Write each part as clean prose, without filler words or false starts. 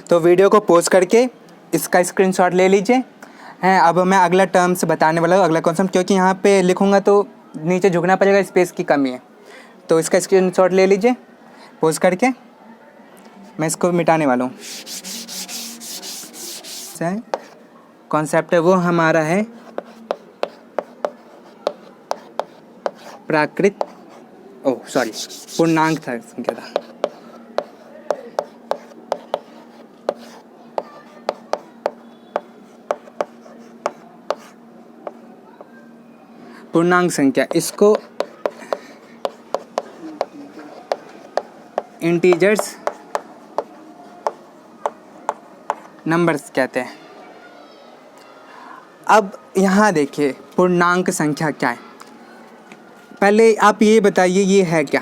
तो वीडियो को पॉज करके इसका स्क्रीनशॉट ले लीजिए। हैं, अब मैं अगला टर्म्स बताने वाला हूँ, अगला कॉन्सेप्ट, क्योंकि यहाँ पे लिखूँगा तो नीचे झुकना पड़ेगा, स्पेस की कमी है। तो इसका स्क्रीनशॉट ले लीजिए पॉज करके, मैं इसको मिटाने वाला हूँ। कॉन्सेप्ट है वो हमारा है पूर्णांक था संख्या था। पूर्णांक संख्या, इसको इंटीजर्स नंबर्स कहते हैं। अब यहाँ देखिए पूर्णांक संख्या क्या है। पहले आप ये बताइए ये है क्या?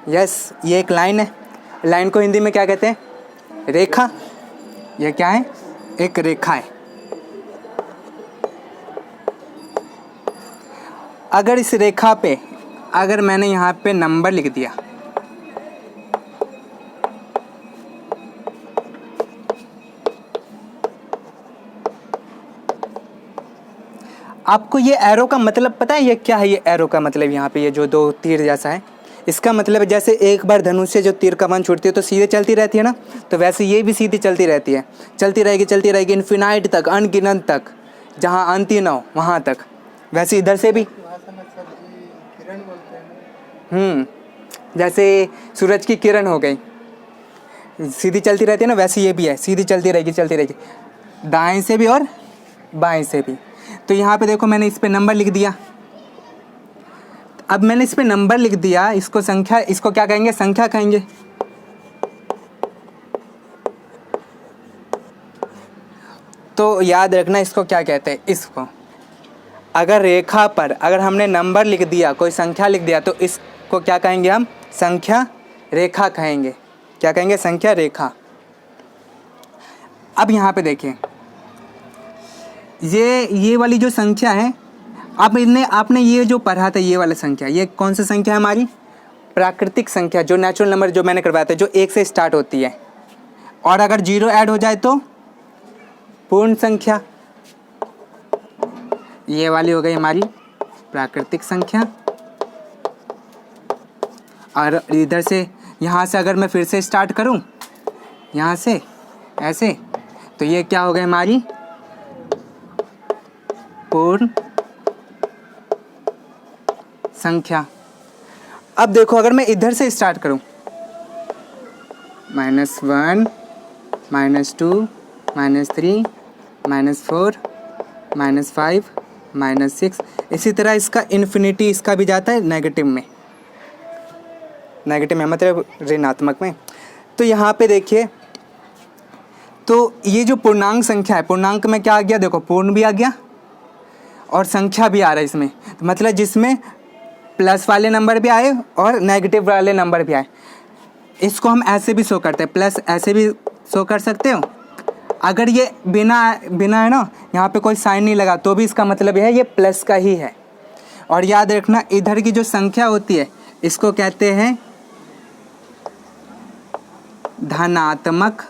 यस, ये एक लाइन है। लाइन को हिंदी में क्या कहते हैं? रेखा। यह क्या है? एक रेखा है। अगर इस रेखा पे अगर मैंने यहाँ पे नंबर लिख दिया, आपको ये एरो का मतलब पता है? ये क्या है? ये एरो का मतलब यहाँ पे ये जो दो तीर जैसा है, इसका मतलब है जैसे एक बार धनुष से जो तीर कमान छूटती है तो सीधे चलती रहती है ना, तो वैसे ये भी सीधी चलती रहती है, चलती रहेगी इन्फिनाइट तक, अनगिनत तक, जहाँ अंत ही ना हो वहाँ तक। वैसे इधर से भी जैसे सूरज की किरण हो गई, सीधी चलती रहती है ना, वैसे ये भी है, सीधी चलती रहेगी दाएं से भी और बाएं से भी। तो यहाँ पे देखो मैंने इस पे नंबर लिख दिया। अब मैंने इस पे नंबर लिख दिया, इसको संख्या, इसको क्या कहेंगे? संख्या कहेंगे। तो याद रखना इसको क्या कहते हैं। इसको अगर रेखा पर अगर हमने नंबर लिख दिया, कोई संख्या लिख दिया, तो इसको क्या कहेंगे हम? संख्या रेखा कहेंगे। क्या कहेंगे? संख्या रेखा। अब यहाँ पे देखिए ये वाली जो संख्या है, आपने ये जो पढ़ा था, ये वाला संख्या, ये कौन सी संख्या है? हमारी प्राकृतिक संख्या, जो नेचुरल नंबर जो मैंने करवाया था, जो 1 से स्टार्ट होती है, और अगर 0 ऐड हो जाए तो पूर्ण संख्या। ये वाली हो गई हमारी प्राकृतिक संख्या। और इधर से यहाँ से अगर मैं फिर से स्टार्ट करूँ, यहाँ से ऐसे, तो ये क्या हो गई? हमारी पूर्ण संख्या। अब देखो अगर मैं इधर से स्टार्ट करूं, -1, -2, -3, -4, -5, -6, इसी तरह इसका इन्फिनिटी इसका भी जाता है नेगेटिव में मतलब ऋणात्मक में। तो यहाँ पे देखिए, तो ये जो पूर्णांक संख्या है, पूर्णांक में क्या आ गया? देखो पूर्ण भी आ गया और संख्या भी आ रहा है इसमें, मतलब जिसमें प्लस वाले नंबर भी आए और नेगेटिव वाले नंबर भी आए। इसको हम ऐसे भी शो करते हैं, प्लस ऐसे भी शो कर सकते हो। अगर ये बिना है ना, यहाँ पे कोई साइन नहीं लगा, तो भी इसका मतलब है ये प्लस का ही है। और याद रखना इधर की जो संख्या होती है, इसको कहते हैं धनात्मक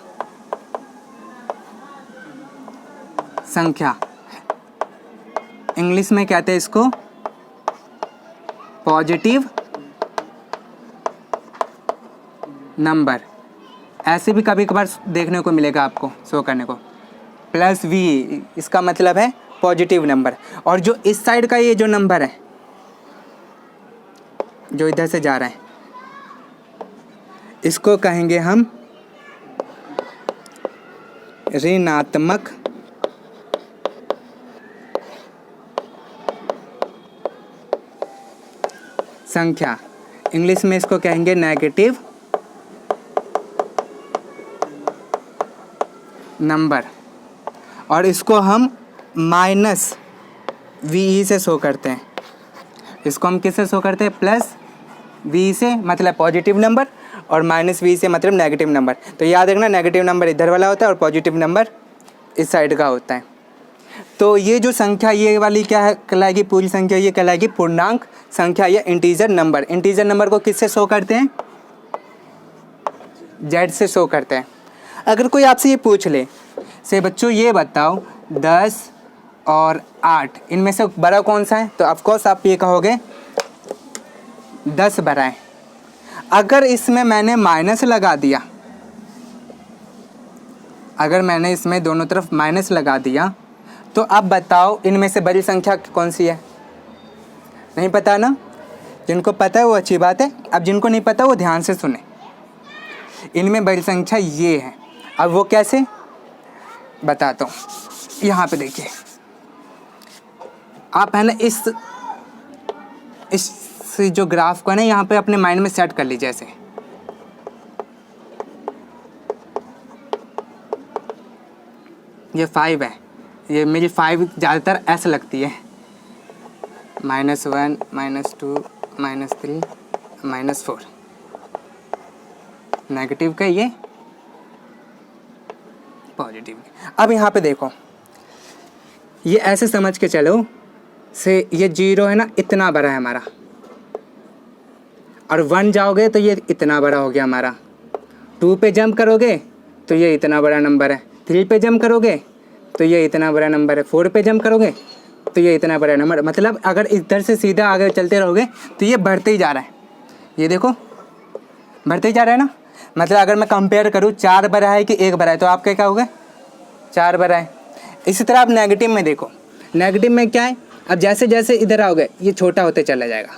संख्या। इंग्लिश में कहते हैं इसको पॉजिटिव नंबर। ऐसे भी कभी कभार देखने को मिलेगा आपको शो करने को, +v, इसका मतलब है पॉजिटिव नंबर। और जो इस साइड का ये जो नंबर है, जो इधर से जा रहा है, इसको कहेंगे हम ऋणात्मक संख्या। इंग्लिश में इसको कहेंगे नेगेटिव नंबर। और इसको हम -ve से शो करते हैं। इसको हम किससे शो करते हैं? +v से, मतलब पॉजिटिव नंबर, और -v से मतलब नेगेटिव नंबर। तो याद रखना नेगेटिव नंबर इधर वाला होता है और पॉजिटिव नंबर इस साइड का होता है। तो ये जो संख्या ये वाली क्या है कहलाएगी, पूरी संख्या ये कहलाएगी पूर्णांक संख्या या इंटीजर नंबर। इंटीजर नंबर को किससे शो करते हैं, जेड से शो करते हैं। अगर कोई आपसे ये पूछ ले से बच्चों ये बताओ 10 और 8 इनमें से बड़ा कौन सा है, तो ऑफकोर्स आप ये कहोगे 10 बड़ा है। अगर इसमें मैंने माइनस लगा दिया, अगर मैंने इसमें दोनों तरफ माइनस लगा दिया तो अब बताओ इनमें से बड़ी संख्या कौन सी है। नहीं पता ना, जिनको पता है वो अच्छी बात है, अब जिनको नहीं पता वो ध्यान से सुने। इनमें बड़ी संख्या ये है। अब वो कैसे बताता हूँ, यहाँ पे देखिए आप है ना इस जो ग्राफ को है ना यहाँ पे अपने माइंड में सेट कर लीजिए। ऐसे ये 5 है, ये मेरी 5 ज़्यादातर ऐसे लगती है, -1 -2 -3 -4 नेगेटिव का, ये पॉजिटिव। अब यहाँ पे देखो ये ऐसे समझ के चलो से ये 0 है ना इतना बड़ा है हमारा, और 1 जाओगे तो ये इतना बड़ा हो गया हमारा, 2 पे जंप करोगे तो ये इतना बड़ा नंबर है, 3 पे जंप करोगे तो ये इतना बड़ा नंबर है, 4 पे जंप करोगे तो ये इतना बड़ा नंबर। मतलब अगर इधर से सीधा आगे चलते रहोगे तो ये बढ़ते ही जा रहा है, ये देखो बढ़ते ही जा रहा है ना। मतलब अगर मैं कंपेयर करूँ 4 बड़ा है कि 1 बड़ा है, तो आप क्या कहोगे 4 बड़ा है। इसी तरह आप नेगेटिव में देखो, नेगेटिव में क्या है, अब जैसे जैसे इधर आओगे ये छोटा होते चला जाएगा।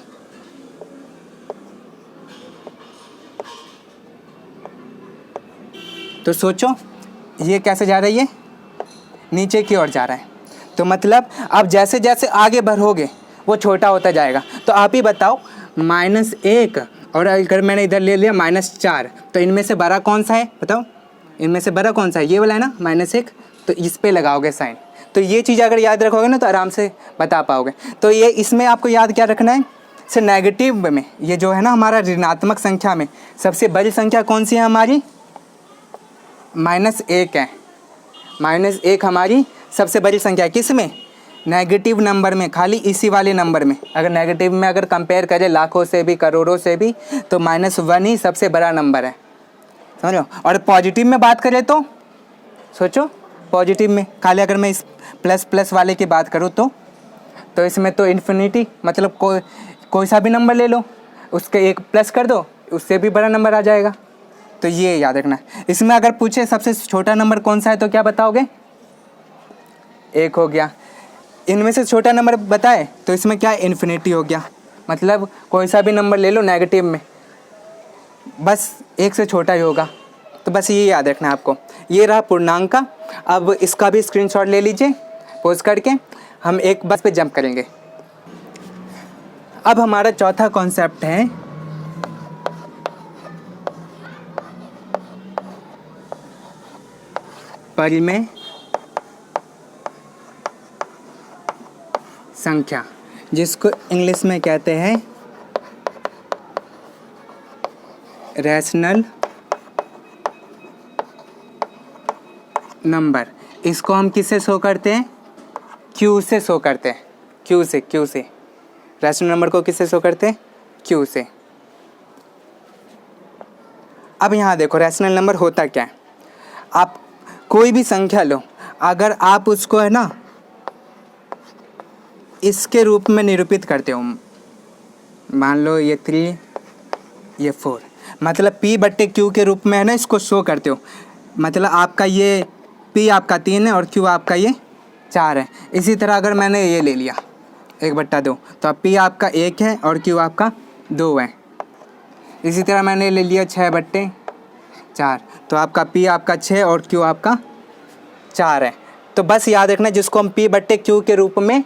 तो सोचो ये कैसे जा रहा है, ये नीचे की ओर जा रहा है। तो मतलब अब जैसे जैसे आगे बढ़ोगे वो छोटा होता जाएगा। तो आप ही बताओ -1 और अगर मैंने इधर ले लिया -4, तो इनमें से बड़ा कौन सा है बताओ, इनमें से बड़ा कौन सा है, ये वाला है ना -1, तो इस पे लगाओगे साइन। तो ये चीज़ अगर याद रखोगे ना तो आराम से बता पाओगे। तो ये इसमें आपको याद क्या रखना है, से नेगेटिव में ये जो है ना हमारा ऋणात्मक संख्या में सबसे बड़ी संख्या कौन सी है हमारी, -1 है। -1 हमारी सबसे बड़ी संख्या है, किस में, नेगेटिव नंबर में, खाली इसी वाले नंबर में। अगर नेगेटिव में अगर कंपेयर करें लाखों से भी करोड़ों से भी तो -1 ही सबसे बड़ा नंबर है, समझो। और पॉजिटिव में बात करें तो सोचो, पॉजिटिव में खाली अगर मैं इस प्लस वाले की बात करूँ तो इसमें तो इन्फिनिटी, मतलब कोई सा भी नंबर ले लो उसके एक प्लस कर दो उससे भी बड़ा नंबर आ जाएगा। तो ये याद रखना। इसमें अगर पूछे सबसे छोटा नंबर कौन सा है तो क्या बताओगे, 1 हो गया। इनमें से छोटा नंबर बताए तो इसमें क्या है, इन्फिनिटी हो गया। मतलब कोई सा भी नंबर ले लो नेगेटिव में बस 1 से छोटा ही होगा। तो बस ये याद रखना है आपको। ये रहा पूर्णांक का। अब इसका भी स्क्रीनशॉट ले लीजिए पोज करके, हम एक बस पे जंप करेंगे। अब हमारा चौथा कॉन्सेप्ट है परिमेय संख्या, जिसको इंग्लिश में कहते हैं रैशनल नंबर। इसको हम किससे शो करते हैं, क्यू से शो करते हैं, क्यू से रैशनल नंबर को किससे शो करते हैं, क्यू से। अब यहाँ देखो रैशनल नंबर होता क्या है, आप कोई भी संख्या लो, अगर आप उसको है ना इसके रूप में निरूपित करते हो, मान लो ये 3 ये 4, मतलब P/Q के रूप में है ना इसको शो करते हो। मतलब आपका ये P आपका 3 है और Q आपका ये 4 है। इसी तरह अगर मैंने ये ले लिया 1/2, तो अब P आपका 1 है और Q आपका 2 है। इसी तरह मैंने ले लिया 6/4, तो आपका P आपका 6 और Q आपका 4 है। तो बस याद रखना जिसको हम P/Q के रूप में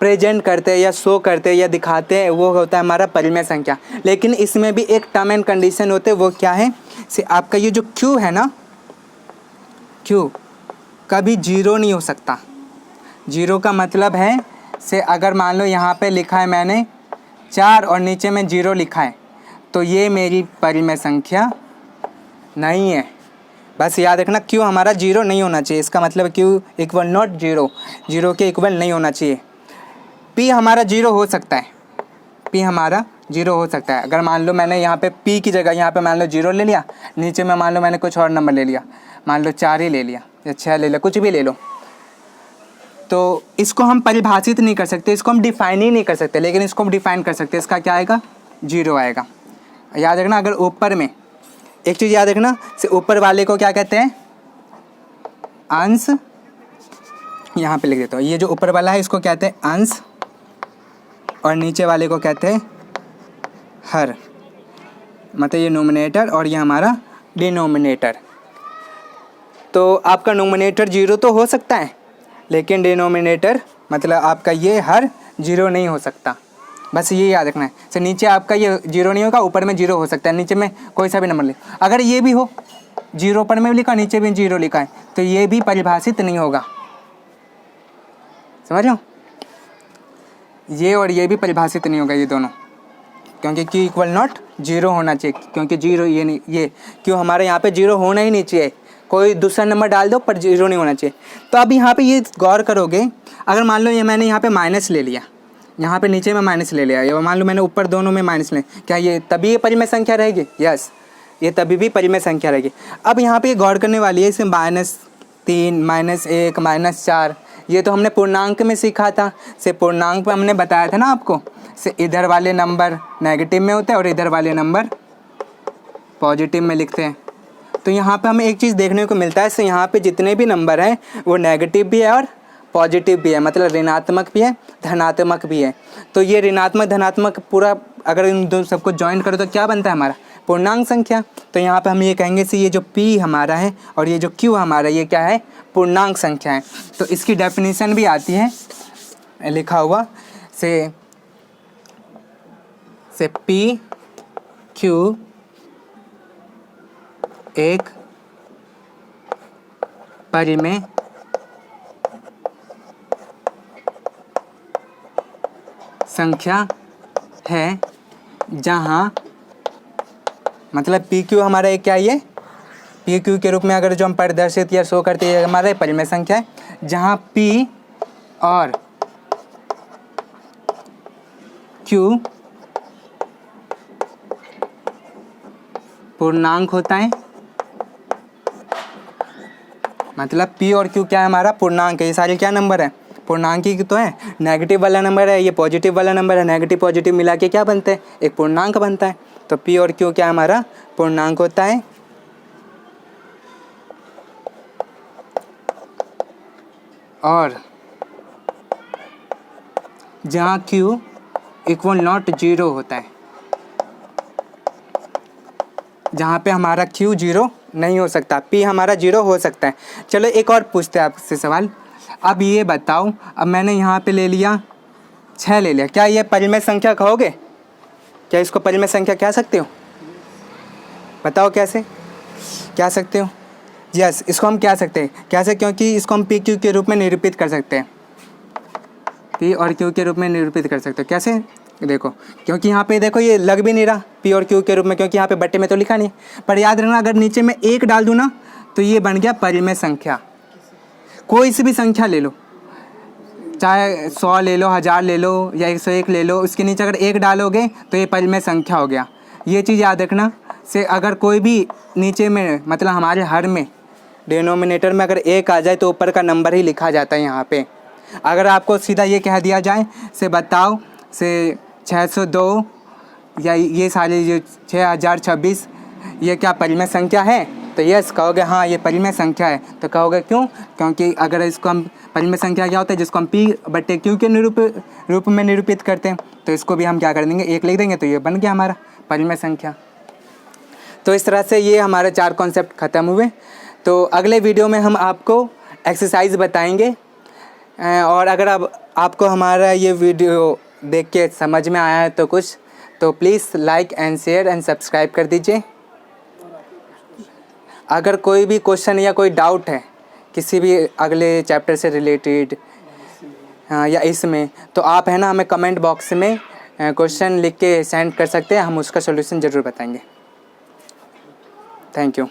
प्रेजेंट करते हैं या शो करते हैं या दिखाते हैं वो होता है हमारा परिमेय संख्या। लेकिन इसमें भी एक टर्म एंड कंडीशन होते हैं, वो क्या है, से आपका ये जो Q है ना, Q कभी 0 नहीं हो सकता। 0 का मतलब है से अगर मान लो यहाँ पे लिखा है मैंने 4 और नीचे में 0 लिखा है तो ये मेरी परिमेय संख्या नहीं है। बस याद रखना क्यू हमारा जीरो नहीं होना चाहिए, इसका मतलब Q equal not zero, zero के इक्वल नहीं होना चाहिए। पी हमारा जीरो हो सकता है, पी हमारा जीरो हो सकता है। अगर मान लो मैंने यहाँ पे पी की जगह यहाँ पे मान लो जीरो ले लिया, नीचे में मान लो मैंने कुछ और नंबर ले लिया, मान लो 4 ही ले लिया या 6 ले लिया, कुछ भी ले लो, तो इसको हम परिभाषित नहीं कर सकते, इसको हम डिफाइन ही नहीं कर सकते, लेकिन इसको हम डिफाइन कर सकते हैं। इसका क्या आएगा, जीरो आएगा। याद रखना, अगर ऊपर में एक चीज़ याद रखना, से ऊपर वाले को क्या कहते हैं, अंश, यहाँ पे लिख देता हूँ, ये जो ऊपर वाला है इसको कहते हैं अंश, और नीचे वाले को कहते हैं हर, मतलब ये नोमिनेटर और ये हमारा डिनोमिनेटर। तो आपका नोमिनेटर जीरो तो हो सकता है, लेकिन डिनोमिनेटर मतलब आपका ये हर जीरो नहीं हो सकता, बस ये याद रखना है। तो नीचे आपका ये जीरो नहीं होगा, ऊपर में जीरो हो सकता है, नीचे में कोई सा भी नंबर ले। अगर ये भी हो, जीरो ऊपर में भी लिखा नीचे भी जीरो लिखा है, तो ये भी परिभाषित नहीं होगा, समझ लो, ये और ये भी परिभाषित नहीं होगा, ये दोनों, क्योंकि क्यू इक्वल नॉट जीरो होना चाहिए, क्योंकि जीरो ये नहीं, ये क्यों हमारे यहाँ पे जीरो होना ही नहीं चाहिए, कोई दूसरा नंबर डाल दो पर जीरो नहीं होना चाहिए। तो अब यहाँ पे ये गौर करोगे, अगर मान लो ये मैंने यहाँ पे माइनस ले लिया, यहाँ पे नीचे में माइनस ले लिया, या मान लो मैंने ऊपर दोनों में माइनस ले, क्या ये तभी ये परिमेय संख्या रहेगी? यस, ये तभी भी परिमेय संख्या रहेगी। अब यहाँ पे गौर करने वाली है, इसमें -3, -1, -4, ये तो हमने पूर्णांक में सीखा था, से पूर्णांक पे हमने बताया था ना आपको, से इधर वाले नंबर नेगेटिव में होते हैं और इधर वाले नंबर पॉजिटिव में लिखते हैं। तो यहाँ पे हमें एक चीज़ देखने को मिलता है, से यहाँ पे जितने भी नंबर हैं वो नेगेटिव भी है और पॉजिटिव भी है, मतलब ऋणात्मक भी है धनात्मक भी है। तो ये ऋणात्मक धनात्मक पूरा अगर इन दो सबको ज्वाइन करो तो क्या बनता है हमारा, पूर्णांक संख्या। तो यहाँ पे हम ये कहेंगे से ये जो P हमारा है और ये जो Q हमारा, ये क्या है, पूर्णांक संख्या है। तो इसकी डेफिनेशन भी आती है लिखा हुआ, से P Q एक परिमेय संख्या है, जहाँ मतलब पी क्यू हमारा एक क्या है, ये पी क्यू के रूप में अगर जो हम प्रदर्शित या शो करते हैं हमारा परिमेय संख्या है, जहाँ पी और क्यू पूर्णांक होता है, मतलब P और Q क्या है, हमारा पूर्णांक है। ये सारे क्या नंबर है, पूर्णांक ही तो है, नेगेटिव वाला नंबर है, ये पॉजिटिव वाला नंबर है, नेगेटिव पॉजिटिव मिला के क्या बनते हैं, एक पूर्णांक बनता है। तो P और Q क्या हमारा पूर्णांक होता है, और जहाँ Q इक्वल नॉट जीरो होता है, जहाँ पे हमारा Q जीरो नहीं हो सकता, P हमारा जीरो हो सकता है। चलो एक और पूछते हैं आपसे सवाल। अब ये बताओ, अब मैंने यहाँ पे ले लिया 6 ले लिया, क्या ये परिमेय संख्या कहोगे, क्या इसको परिमेय संख्या कह सकते हो, बताओ कैसे कह सकते हो? यस, इसको हम कह सकते हैं, कैसे, क्योंकि इसको हम P Q के रूप में निरूपित कर सकते हैं, P और Q के रूप में निरूपित कर सकते हो। कैसे, देखो, क्योंकि यहाँ पे देखो ये लग भी नहीं रहा P और Q के रूप में, क्योंकि यहाँ पे बट्टे में तो लिखा नहीं, पर याद रखना अगर नीचे में 1 डाल दूँ ना तो ये बन गया परिमेय संख्या। कोई सी भी संख्या ले लो, चाहे 100 ले लो, 1000 ले लो या 101 ले लो, उसके नीचे अगर 1 डालोगे तो ये परिमेय संख्या हो गया। ये चीज़ याद रखना, से अगर कोई भी नीचे में मतलब हमारे हर में डिनोमिनेटर में अगर 1 आ जाए तो ऊपर का नंबर ही लिखा जाता है यहाँ पे। अगर आपको सीधा ये कह दिया जाए से बताओ से 602 या ये सारे जो 6026 ये क्या परिमेय संख्या है, तो यस कहोगे, हाँ ये परिमेय संख्या है। तो कहोगे क्यों, क्योंकि अगर इसको हम परिमेय संख्या क्या होता है, जिसको हम P बटे Q के रूप में निरूपित करते हैं, तो इसको भी हम क्या कर देंगे, 1 लिख देंगे, तो ये बन गया हमारा परिमेय संख्या। तो इस तरह से ये हमारे 4 कॉन्सेप्ट ख़त्म हुए। तो अगले वीडियो में हम आपको एक्सरसाइज बताएंगे, और अगर अब आपको हमारा ये वीडियो देख के समझ में आया है तो कुछ, तो please like and share and subscribe कर दीजिए। अगर कोई भी क्वेश्चन या कोई डाउट है किसी भी अगले चैप्टर से रिलेटेड या इसमें, तो आप है ना हमें कमेंट बॉक्स में क्वेश्चन लिख के सेंड कर सकते हैं, हम उसका सॉल्यूशन ज़रूर बताएंगे। Thank you.